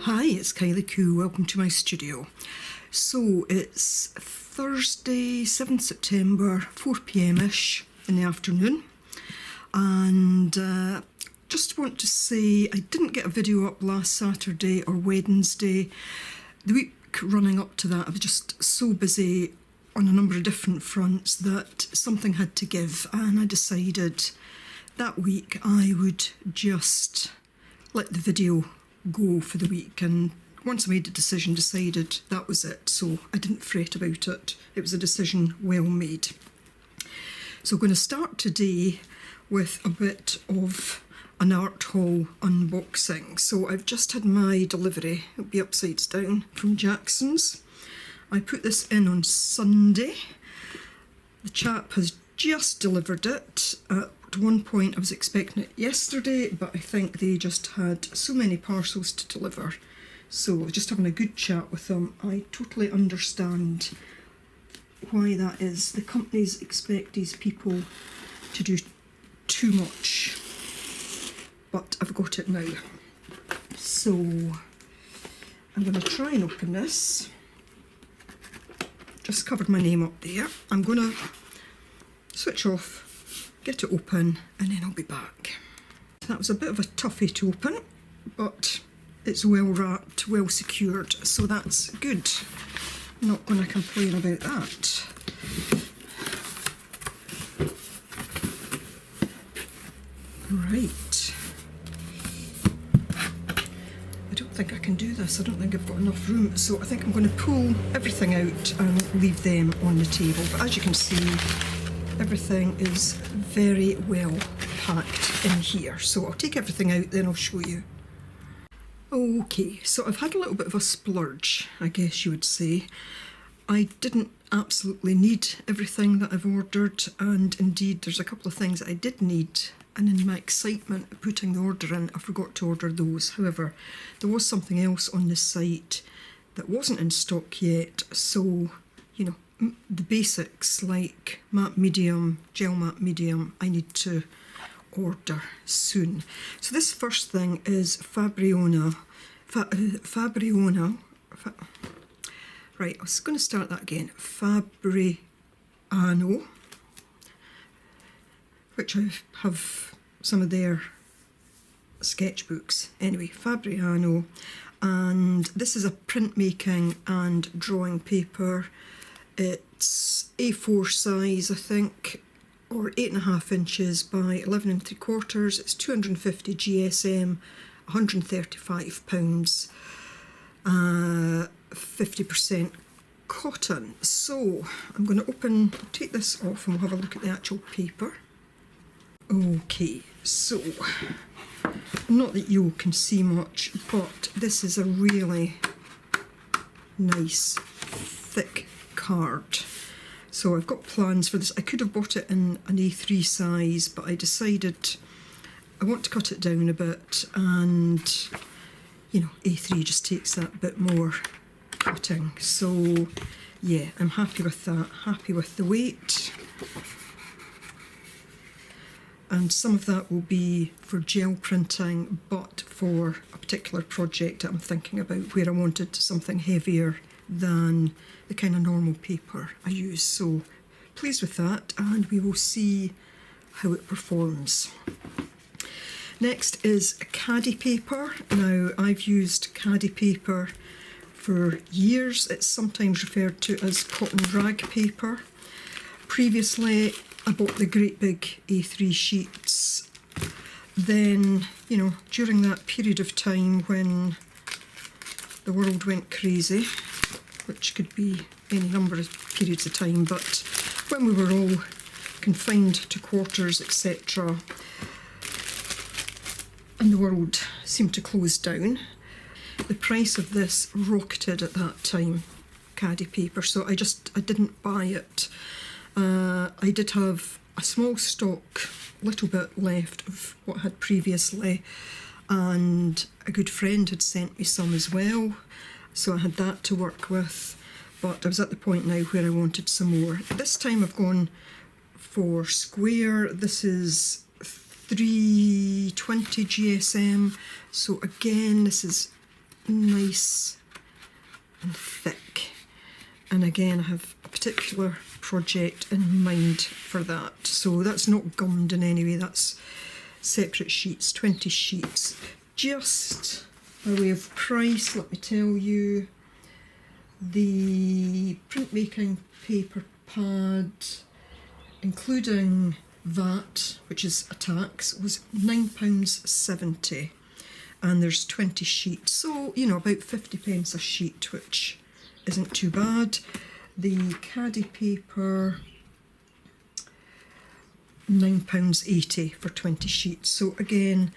Hi, it's Kylie Q. Welcome to my studio. So it's Thursday, 7th September, 4 p.m-ish in the afternoon. And just want to say I didn't get a video up last Saturday or Wednesday. The week running up to that, I was just so busy on a number of different fronts that something had to give, and I decided that week I would just let the video go for the week, and once I made a decision, decided that was it, so I didn't fret about it. It was a decision well made. So I'm going to start today with a bit of an art haul unboxing. So I've just had my delivery, it'll be upside down, from Jackson's. I put this in on Sunday. The chap has just delivered it. At one point I was expecting it yesterday, but I think they just had so many parcels to deliver. So just having a good chat with them. I totally understand why that is. The companies expect these people to do too much, but I've got it now. So I'm going to try and open this. Just covered my name up there. I'm going to switch off, get it open, and then I'll be back. That was a bit of a toughie to open, but it's well wrapped, well secured, so that's good. I'm not going to complain about that. Right. I don't think I can do this. I don't think I've got enough room, so I think I'm going to pull everything out and leave them on the table. But as you can see, everything is very well packed in here. So I'll take everything out, then I'll show you. Okay, so I've had a little bit of a splurge, I guess you would say. I didn't absolutely need everything that I've ordered, and indeed there's a couple of things that I did need, and in my excitement of putting the order in, I forgot to order those. However, there was something else on the site that wasn't in stock yet, so, you know, the basics like matte medium, gel matte medium, I need to order soon. So this first thing is Fabriano. Right, I was going to start that again. Fabriano, which I have some of their sketchbooks. Anyway, Fabriano, and this is a printmaking and drawing paper. It's A4 size, I think, or 8.5 inches by 11 3/4. It's 250 GSM, £135, 50% cotton. So I'm going to take this off and we'll have a look at the actual paper. Okay, so not that you can see much, but this is a really nice thick card. So I've got plans for this. I could have bought it in an A3 size, but I decided I want to cut it down a bit, and you know, A3 just takes that bit more cutting. So yeah, I'm happy with that, happy with the weight. And some of that will be for gel printing, but for a particular project that I'm thinking about where I wanted something heavier than the kind of normal paper I use. So pleased with that, and we will see how it performs. Next is caddy paper. Now, I've used caddy paper for years. It's sometimes referred to as cotton rag paper. Previously, I bought the great big A3 sheets. Then, you know, during that period of time when the world went crazy, which could be any number of periods of time, but when we were all confined to quarters, etc., and the world seemed to close down, the price of this rocketed at that time, caddy paper, so I didn't buy it. I did have a small stock, little bit left of what I had previously, and a good friend had sent me some as well, so I had that to work with, but I was at the point now where I wanted some more. This time I've gone for square. This is 320 GSM, so again this is nice and thick. And again, I have a particular project in mind for that. So that's not gummed in any way, that's separate sheets, 20 sheets. Just by way of price, let me tell you, the printmaking paper pad, including VAT, which is a tax, was £9.70, and there's 20 sheets, so you know, about 50p a sheet, which isn't too bad. The caddy paper, £9.80 for 20 sheets, so again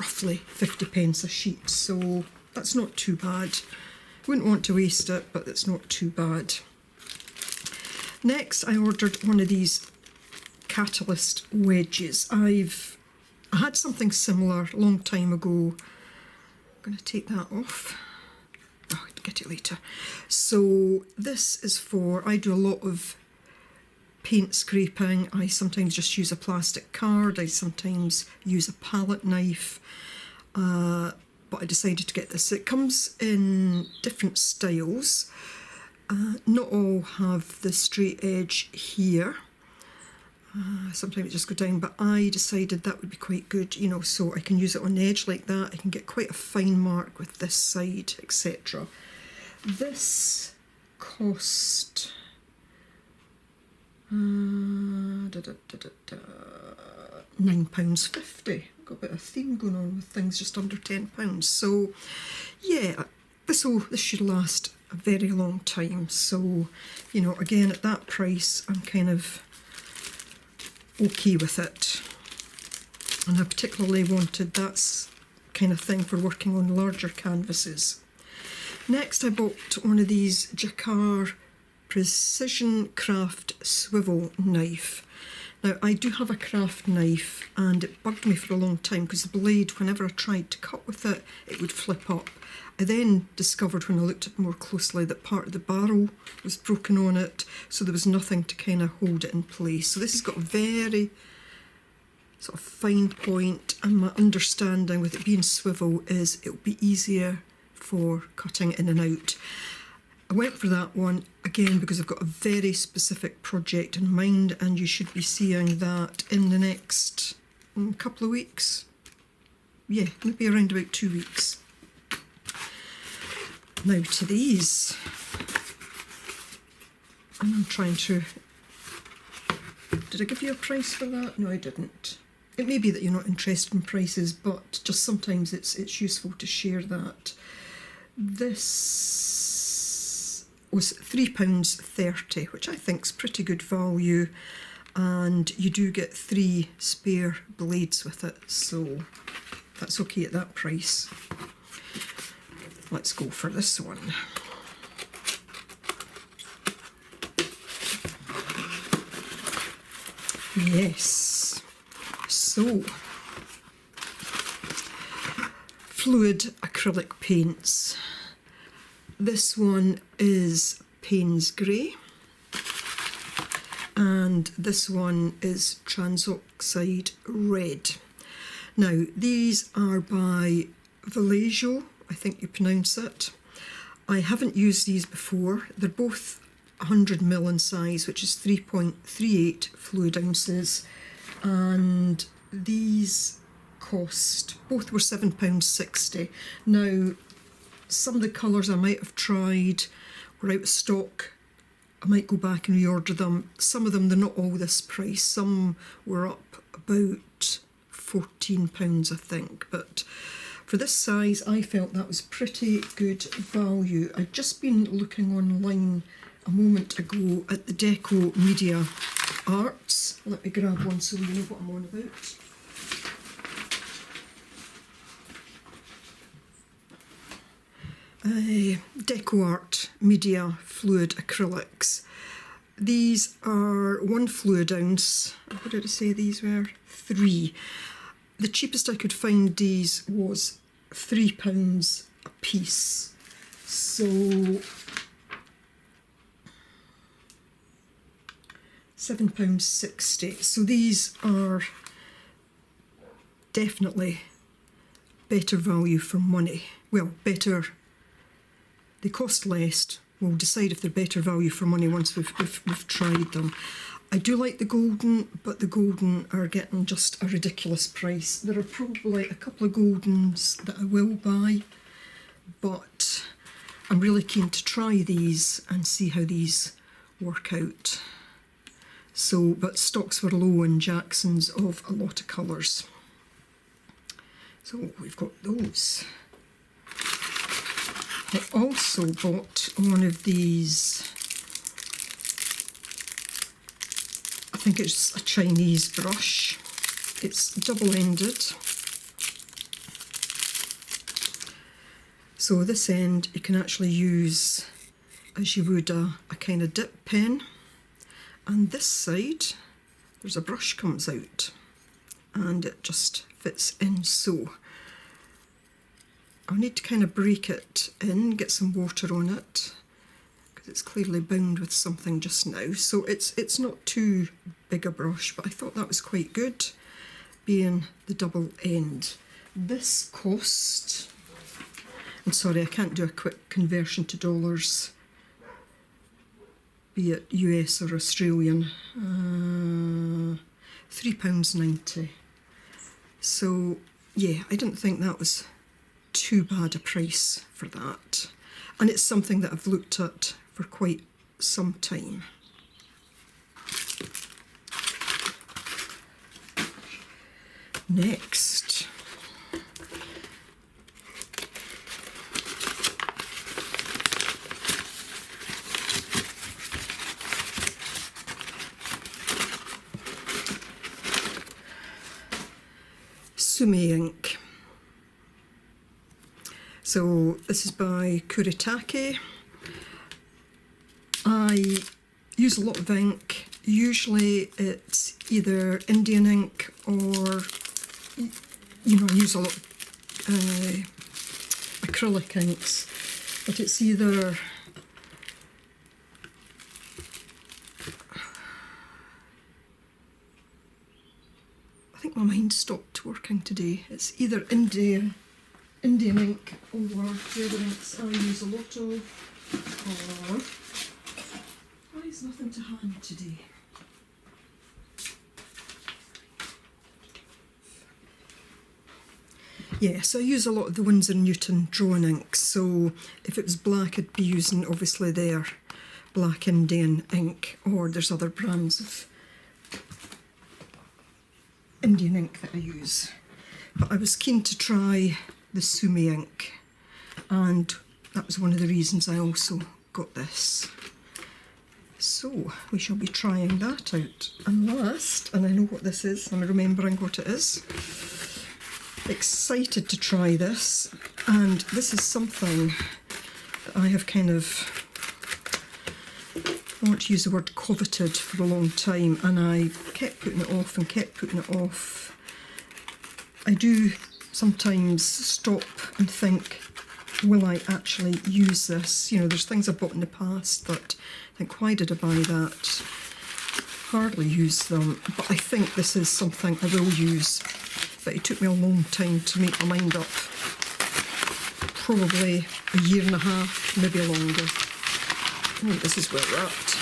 roughly 50p a sheet, so that's not too bad. Wouldn't want to waste it, but it's not too bad. Next, I ordered one of these catalyst wedges. I had something similar a long time ago. I'm going to take that off. Oh, I'll get it later. So this is for, I do a lot of paint scraping. I sometimes just use a plastic card. I sometimes use a palette knife. But I decided to get this. It comes in different styles. Not all have the straight edge here. Sometimes it just go down, but I decided that would be quite good, you know, so I can use it on the edge like that. I can get quite a fine mark with this side, etc. This cost £9.50. Got a bit of theme going on with things just under £10. So yeah, this should last a very long time. So, you know, again at that price, I'm kind of okay with it. And I particularly wanted that kind of thing for working on larger canvases. Next, I bought one of these Jacquard Precision Craft swivel knife. Now, I do have a craft knife, and it bugged me for a long time because the blade, whenever I tried to cut with it, it would flip up. I then discovered when I looked at it more closely that part of the barrel was broken on it, so there was nothing to kind of hold it in place. So this has got a very sort of fine point, and my understanding with it being swivel is it'll be easier for cutting in and out. I went for that one again because I've got a very specific project in mind, and you should be seeing that in the next couple of weeks. Yeah, maybe around about 2 weeks. Now to these. And I'm trying to... Did I give you a price for that? No, I didn't. It may be that you're not interested in prices, but just sometimes it's useful to share that. This was £3.30, which I think is pretty good value, and you do get 3 spare blades with it, so that's okay at that price. Let's go for this one. Yes, so fluid acrylic paints. This one is Payne's Grey, and this one is Transoxide Red. Now, these are by Vallejo, I think you pronounce it. I haven't used these before. They're both 100ml in size, which is 3.38 fluid ounces, and these cost, both were £7.60. Now, some of the colours I might have tried were out of stock. I might go back and reorder them. Some of them, they're not all this price. Some were up about £14, I think. But for this size, I felt that was pretty good value. I'd just been looking online a moment ago at the Deco Media Arts. Let me grab one so you know what I'm on about. Deco Art Media Fluid Acrylics. These are 1 fluid ounce. What did I say these were? 3. The cheapest I could find these was £3 a piece. So £7.60. So these are definitely better value for money. Well, better, they cost less. We'll decide if they're better value for money once we've tried them. I do like the golden, but the golden are getting just a ridiculous price. There are probably a couple of goldens that I will buy, but I'm really keen to try these and see how these work out. So, but stocks were low in Jackson's of a lot of colours. So we've got those. I also bought one of these, I think it's a Chinese brush. It's double-ended. So this end you can actually use as you would a kind of dip pen. And this side, there's a brush comes out and it just fits in so. I'll need to kind of break it in, get some water on it, because it's clearly bound with something just now. So it's not too big a brush, but I thought that was quite good, being the double end. This cost, I'm sorry, I can't do a quick conversion to dollars, be it US or Australian, £3.90. So yeah, I didn't think that was too bad a price for that, and it's something that I've looked at for quite some time. Next, Sumi ink. So this is by Kuretake. I use a lot of ink. Usually it's either Indian ink or, you know, I use a lot of acrylic inks, but it's either I think my mind stopped working today. It's either Indian ink or the other inks I use a lot of, or why is nothing to hand today? Yes, I use a lot of the Winsor & Newton drawing inks, so if it was black I'd be using obviously their black Indian ink, or there's other brands of Indian ink that I use. But I was keen to try the Sumi ink, and that was one of the reasons I also got this. So we shall be trying that out. And last, and I know what this is, I'm remembering what it is. Excited to try this, and this is something that I have kind of, I want to use the word coveted for a long time, and I kept putting it off and kept putting it off. I do sometimes stop and think, will I actually use this? You know, there's things I bought in the past that I think, why did I buy that? Hardly use them, but I think this is something I will use. But it took me a long time to make my mind up. Probably a year and a half, maybe longer. Oh, this is well wrapped.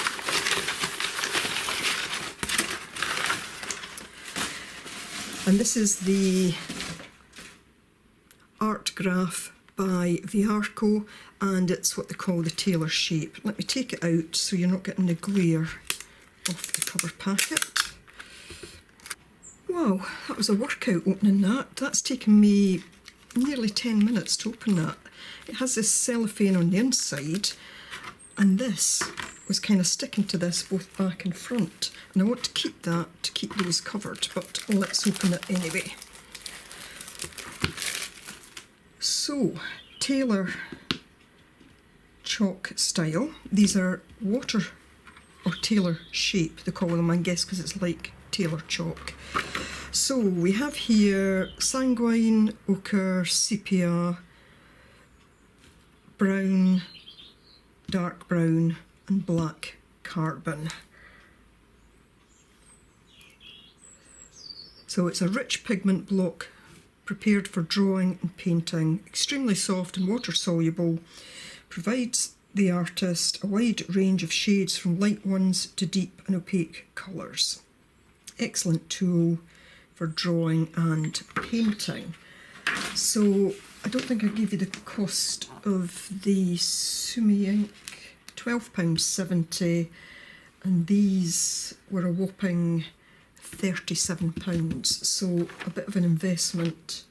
And this is the Artgraf by Viarco, and it's what they call the Tailor shape. Let me take it out so you're not getting the glare off the cover packet. Wow, that was a workout opening that. That's taken me nearly 10 minutes to open that. It has this cellophane on the inside, and this was kind of sticking to this both back and front. And I want to keep that, to keep those covered, but let's open it anyway. So, Tailor chalk style. These are water or Tailor shape, they call them, I guess, because it's like Tailor chalk. So we have here sanguine, ochre, sepia, brown, dark brown and black carbon. So it's a rich pigment block prepared for drawing and painting, extremely soft and water soluble, provides the artist a wide range of shades from light ones to deep and opaque colours. Excellent tool for drawing and painting. So I don't think I gave you the cost of the Sumi ink, £12.70, and these were a whopping £37, so a bit of an investment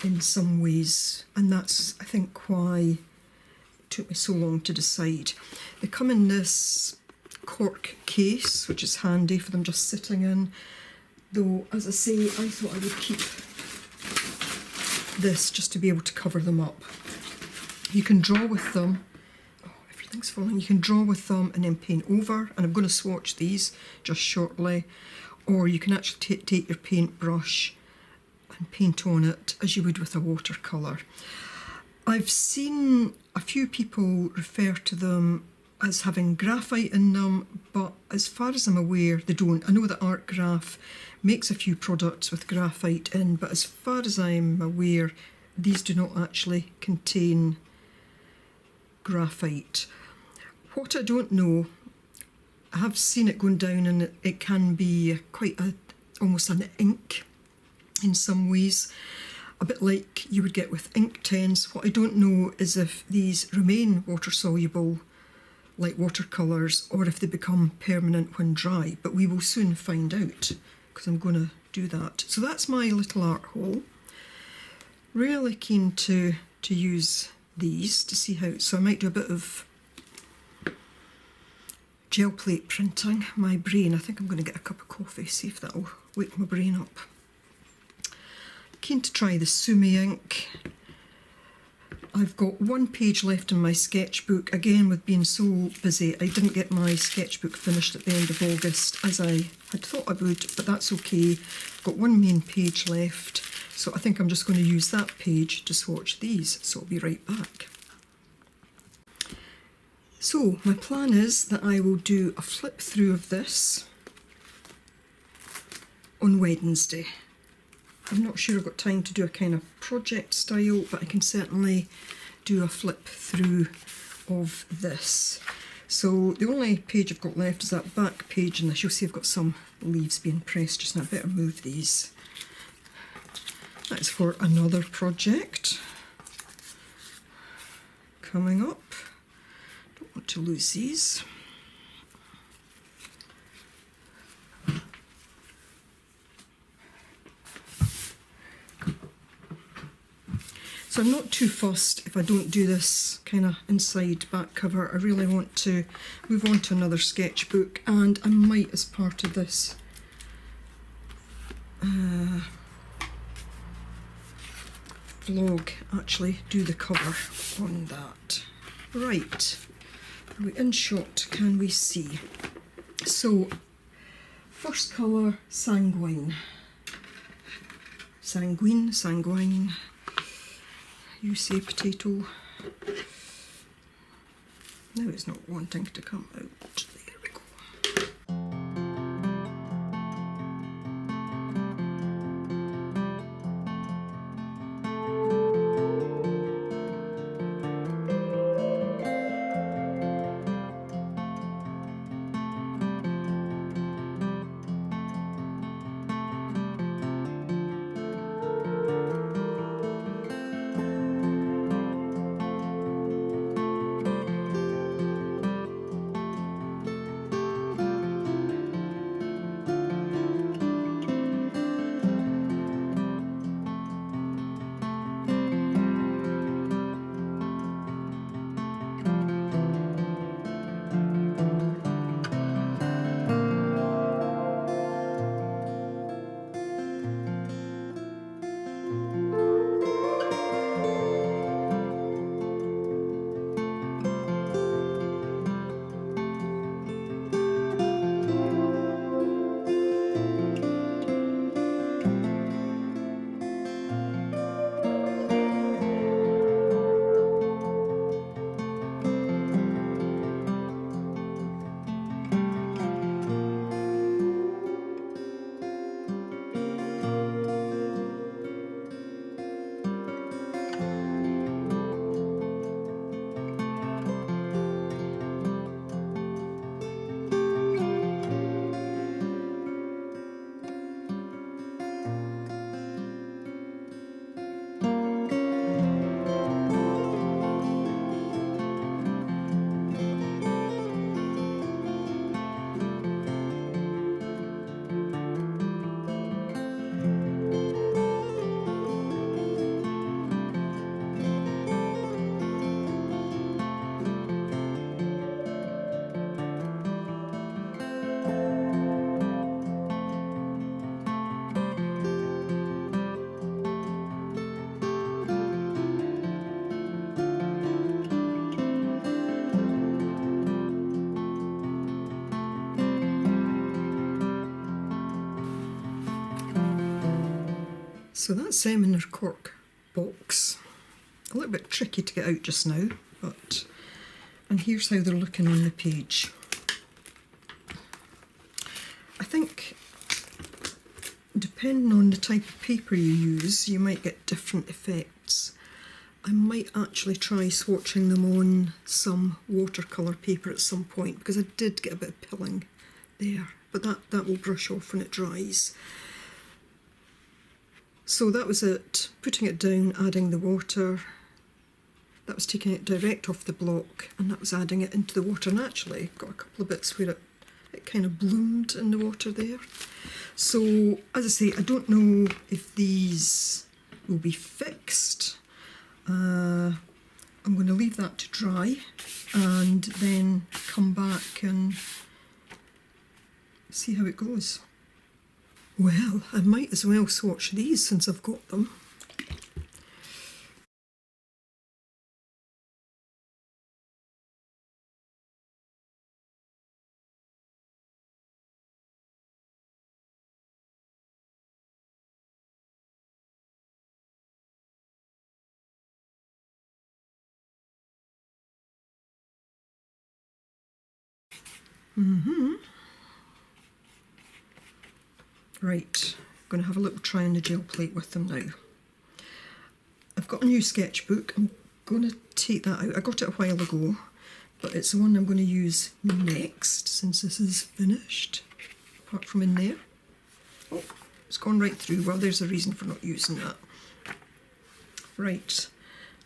in some ways, and that's I think why it took me so long to decide. They come in this cork case, which is handy for them just sitting in, though as I say, I thought I would keep this just to be able to cover them up. You can draw with them. Oh, everything's falling. You can draw with them and then paint over, and I'm going to swatch these just shortly. Or you can actually take your paintbrush and paint on it as you would with a watercolour. I've seen a few people refer to them as having graphite in them, but as far as I'm aware, they don't. I know that Artgraf makes a few products with graphite in, but as far as I'm aware, these do not actually contain graphite. What I don't know, I have seen it going down, and it can be almost an ink in some ways, a bit like you would get with ink tens. What I don't know is if these remain water soluble like watercolours or if they become permanent when dry, but we will soon find out because I'm going to do that. So that's my little art haul. Really keen to use these to see how, so I might do a bit of gel plate printing. My brain, I think I'm going to get a cup of coffee, see if that'll wake my brain up. Keen to try the Sumi ink. I've got one page left in my sketchbook. Again, with being so busy, I didn't get my sketchbook finished at the end of August as I had thought I would, but that's okay. I've got one main page left, so I think I'm just going to use that page to swatch these, so I'll be right back. So my plan is that I will do a flip through of this on Wednesday. I'm not sure I've got time to do a kind of project style, but I can certainly do a flip through of this. So the only page I've got left is that back page in this. You'll see I've got some leaves being pressed just now. I better move these. That's for another project coming up. Don't want to lose these. So I'm not too fussed if I don't do this kind of inside back cover. I really want to move on to another sketchbook, and I might, as part of this vlog, actually do the cover on that. Right, are we in shot? Can we see? So, first colour, sanguine. Sanguine. You say potato. Now it's not wanting to come out. There we go. So that's them in their cork box. A little bit tricky to get out just now, and here's how they're looking on the page. I think depending on the type of paper you use, you might get different effects. I might actually try swatching them on some watercolour paper at some point, because I did get a bit of pilling there, but that will brush off when it dries. So that was it, putting it down, adding the water. That was taking it direct off the block, and that was adding it into the water, and actually got a couple of bits where it kind of bloomed in the water there. So, as I say, I don't know if these will be fixed. I'm going to leave that to dry and then come back and see how it goes. Well, I might as well swatch these since I've got them. Right, I'm going to have a little try on the gel plate with them now. I've got a new sketchbook. I'm going to take that out. I got it a while ago, but it's the one I'm going to use next since this is finished, apart from in there. Oh, it's gone right through. Well, there's a reason for not using that. Right,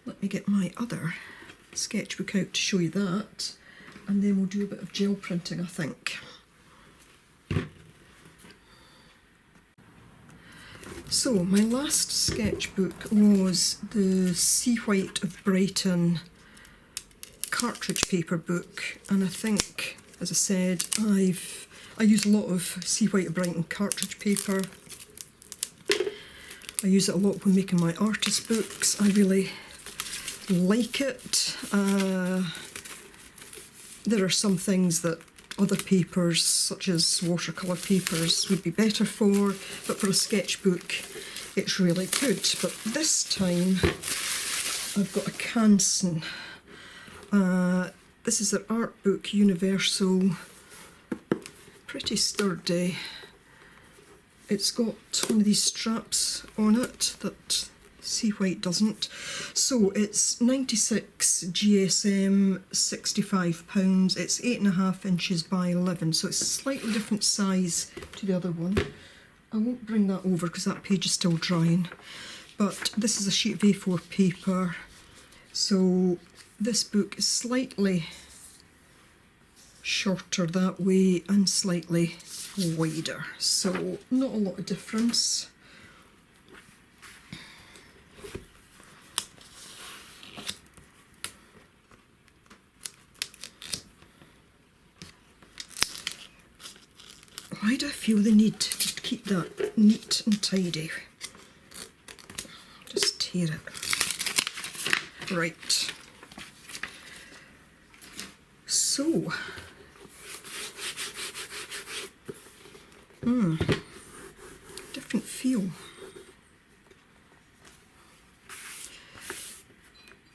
let me get my other sketchbook out to show you that, and then we'll do a bit of gel printing, I think. So my last sketchbook was the Sea White of Brighton cartridge paper book, and I think, as I said, I use a lot of Sea White of Brighton cartridge paper. I use it a lot when making my artist books. I really like it. There are some things that other papers, such as watercolour papers, would be better for, but for a sketchbook it's really good. But this time I've got a Canson. This is their art book, Universal, pretty sturdy. It's got one of these straps on it that Sea White doesn't. So it's 96 GSM, £65. It's 8.5 inches by 11, so it's a slightly different size to the other one. I won't bring that over because that page is still drying. But this is a sheet of A4 paper. So this book is slightly shorter that way and slightly wider. So not a lot of difference. Why do I feel the need to keep that neat and tidy? Just tear it. Right. So, different feel.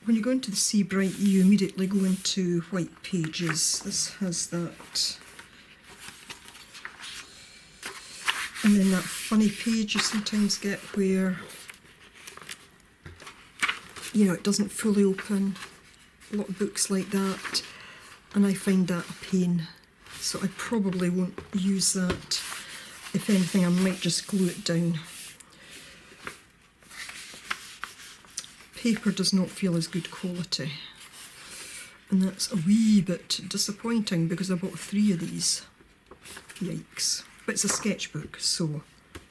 When you go into the Sea Bright, you immediately go into white pages. This has that. And then that funny page you sometimes get where, you know, it doesn't fully open. A lot of books like that, and I find that a pain. So I probably won't use that. If anything, I might just glue it down. Paper does not feel as good quality. And that's a wee bit disappointing because I bought 3 of these. Yikes. But it's a sketchbook, so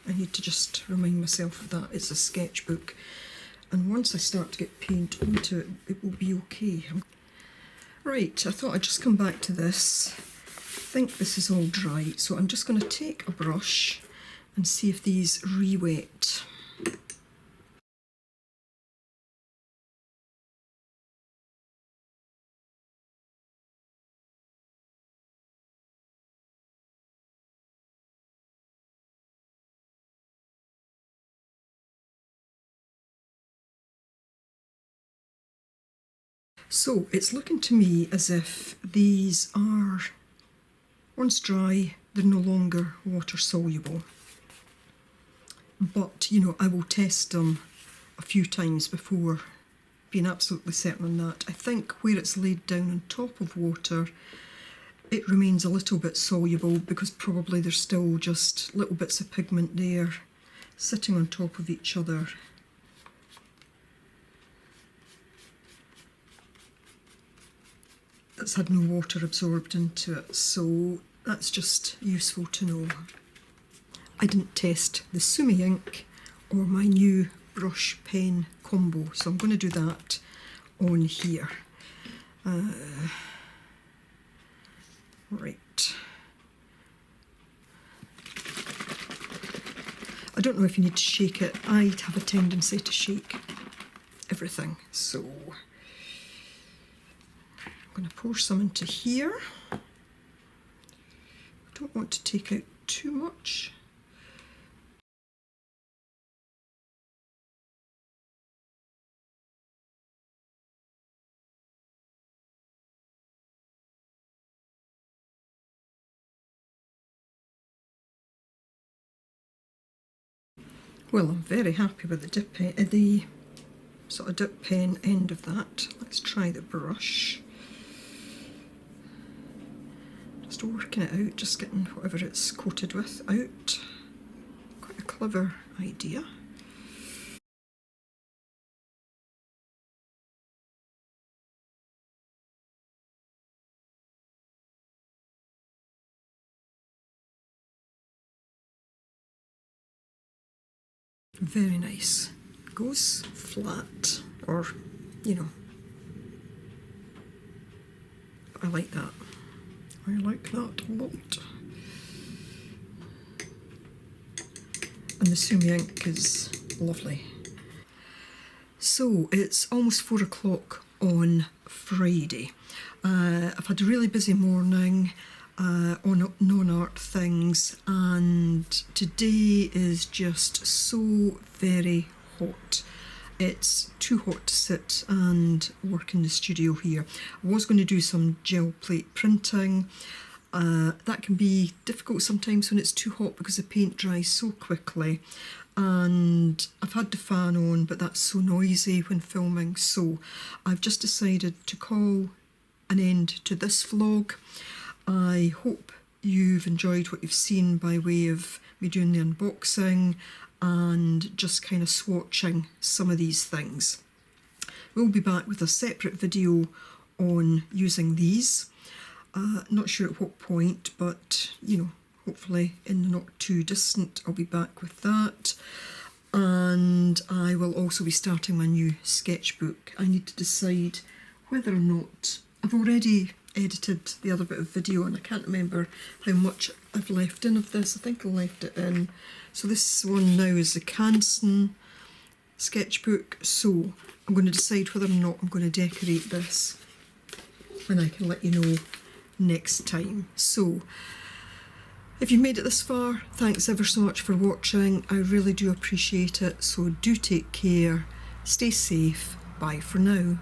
I need to just remind myself of that. It's a sketchbook. And once I start to get paint into it, it will be okay. Right, I thought I'd just come back to this. I think this is all dry, so I'm just going to take a brush and see if these re-wet. So it's looking to me as if these are, once dry, they're no longer water soluble. But, you know, I will test them a few times before being absolutely certain on that. I think where it's laid down on top of water, it remains a little bit soluble because probably there's still just little bits of pigment there sitting on top of each other. That's had no water absorbed into it, so that's just useful to know. I didn't test the Sumi ink or my new brush pen combo, so I'm going to do that on here. Right. I don't know if you need to shake it. I have a tendency to shake everything, so I'm going to pour some into here. I don't want to take out too much. Well, I'm very happy with the sort of dip pen end of that. Let's try the brush. Just working it out, just getting whatever it's coated with out. Quite a clever idea. Very nice. Goes flat, or, you know, I like that. I like that a lot. And the Sumi ink is lovely. So it's almost 4 o'clock on Friday. I've had a really busy morning on non-art things, and today is just so very hot. It's too hot to sit and work in the studio here. I was going to do some gel plate printing. That can be difficult sometimes when it's too hot because the paint dries so quickly, and I've had the fan on, but that's so noisy when filming, so I've just decided to call an end to this vlog. I hope you've enjoyed what you've seen by way of me doing the unboxing and just kind of swatching some of these things. We'll be back with a separate video on using these. Not sure at what point, but you know, hopefully in the not too distant I'll be back with that. And I will also be starting my new sketchbook. I need to decide whether or not, I've already edited the other bit of video and I can't remember how much I've left in of this. I think I left it in. So this one now is the Canson sketchbook, so I'm going to decide whether or not I'm going to decorate this, and I can let you know next time. So if you've made it this far, thanks ever so much for watching. I really do appreciate it, so do take care, stay safe, bye for now.